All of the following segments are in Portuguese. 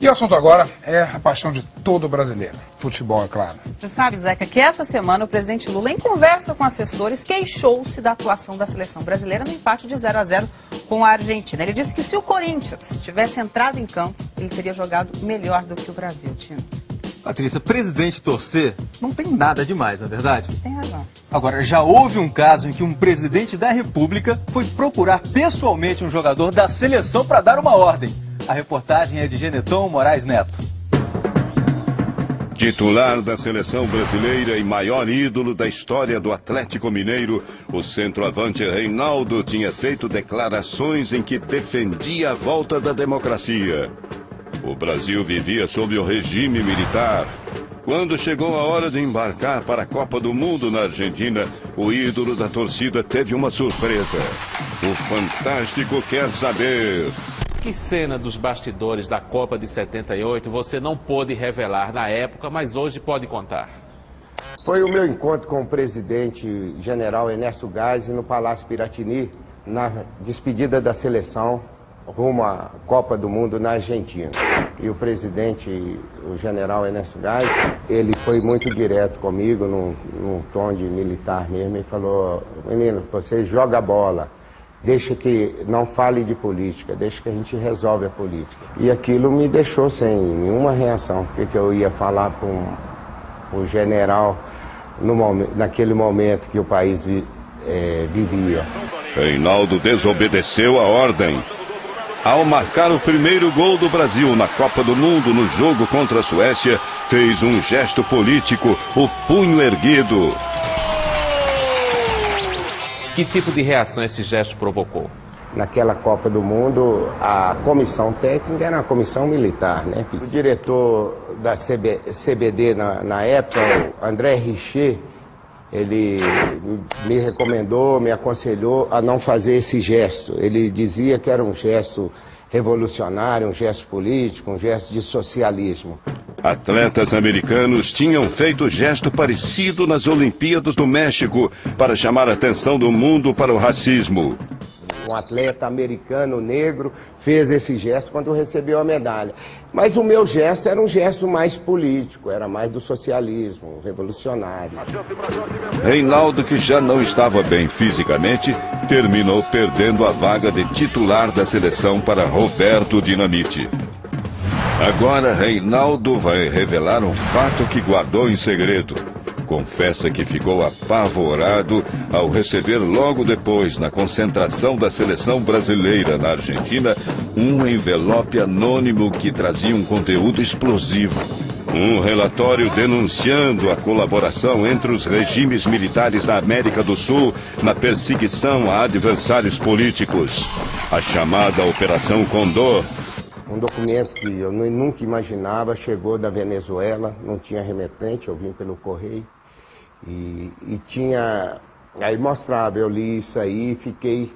E o assunto agora é a paixão de todo brasileiro. Futebol, é claro. Você sabe, Zeca, que essa semana o presidente Lula, em conversa com assessores, queixou-se da atuação da seleção brasileira no empate de 0-0 com a Argentina. Ele disse que se o Corinthians tivesse entrado em campo, ele teria jogado melhor do que o Brasil, Tino. Patrícia, presidente torcer não tem nada demais, não é verdade? Tem razão. Agora, já houve um caso em que um presidente da República foi procurar pessoalmente um jogador da seleção para dar uma ordem. A reportagem é de Geneton Moraes Neto. Titular da seleção brasileira e maior ídolo da história do Atlético Mineiro, o centroavante Reinaldo tinha feito declarações em que defendia a volta da democracia. O Brasil vivia sob o regime militar. Quando chegou a hora de embarcar para a Copa do Mundo na Argentina, o ídolo da torcida teve uma surpresa. O Fantástico quer saber. Que cena dos bastidores da Copa de 78 você não pôde revelar na época, mas hoje pode contar? Foi o meu encontro com o presidente general Ernesto Geisel no Palácio Piratini, na despedida da seleção rumo à Copa do Mundo na Argentina. E o presidente, o general Ernesto Geisel, ele foi muito direto comigo, num tom de militar mesmo, e falou: menino, você joga bola. Deixa que não fale de política, deixa que a gente resolve a política. E aquilo me deixou sem nenhuma reação. O que eu ia falar para o general naquele momento que o país vivia. Reinaldo desobedeceu a ordem. Ao marcar o primeiro gol do Brasil na Copa do Mundo no jogo contra a Suécia, fez um gesto político, o punho erguido. Que tipo de reação esse gesto provocou? Naquela Copa do Mundo, a comissão técnica era uma comissão militar, né? O diretor da CBD na época, o André Richer, ele me recomendou, me aconselhou a não fazer esse gesto. Ele dizia que era um gesto revolucionário, um gesto político, um gesto de socialismo. Atletas americanos tinham feito gesto parecido nas Olimpíadas do México para chamar a atenção do mundo para o racismo. Um atleta americano negro fez esse gesto quando recebeu a medalha. Mas o meu gesto era um gesto mais político, era mais do socialismo, revolucionário. Reinaldo, que já não estava bem fisicamente, terminou perdendo a vaga de titular da seleção para Roberto Dinamite. Agora, Reinaldo vai revelar um fato que guardou em segredo. Confessa que ficou apavorado ao receber logo depois, na concentração da seleção brasileira na Argentina, um envelope anônimo que trazia um conteúdo explosivo. Um relatório denunciando a colaboração entre os regimes militares da América do Sul na perseguição a adversários políticos. A chamada Operação Condor. Um documento que eu nunca imaginava, chegou da Venezuela, não tinha remetente, eu vim pelo correio. E tinha... Aí mostrava, eu li isso aí e fiquei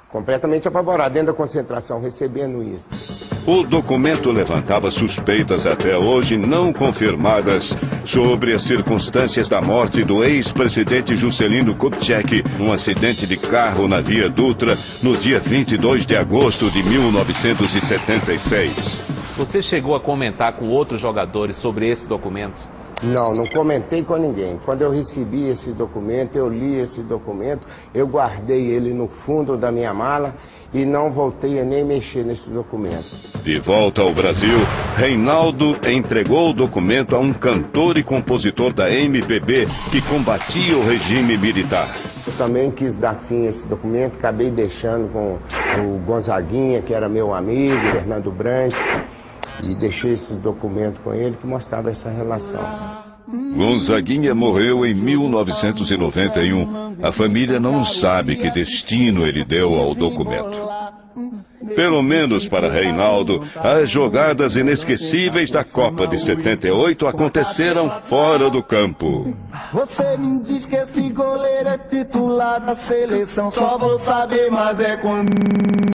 completamente apavorado dentro da concentração, recebendo isso. O documento levantava suspeitas até hoje não confirmadas sobre as circunstâncias da morte do ex-presidente Juscelino Kubitschek, num acidente de carro na Via Dutra, no dia 22 de agosto de 1976. Você chegou a comentar com outros jogadores sobre esse documento? Não comentei com ninguém. Quando eu recebi esse documento, eu li esse documento, eu guardei ele no fundo da minha mala e não voltei a nem mexer nesse documento. De volta ao Brasil, Reinaldo entregou o documento a um cantor e compositor da MPB que combatia o regime militar. Eu também quis dar fim a esse documento, acabei deixando com o Gonzaguinha, que era meu amigo, Fernando Brandt, e deixei esse documento com ele que mostrava essa relação. Gonzaguinha morreu em 1991. A família não sabe que destino ele deu ao documento. Pelo menos para Reinaldo, as jogadas inesquecíveis da Copa de 78 aconteceram fora do campo. Você me diz que esse goleiro é titular da seleção, só vou saber, mas é quando...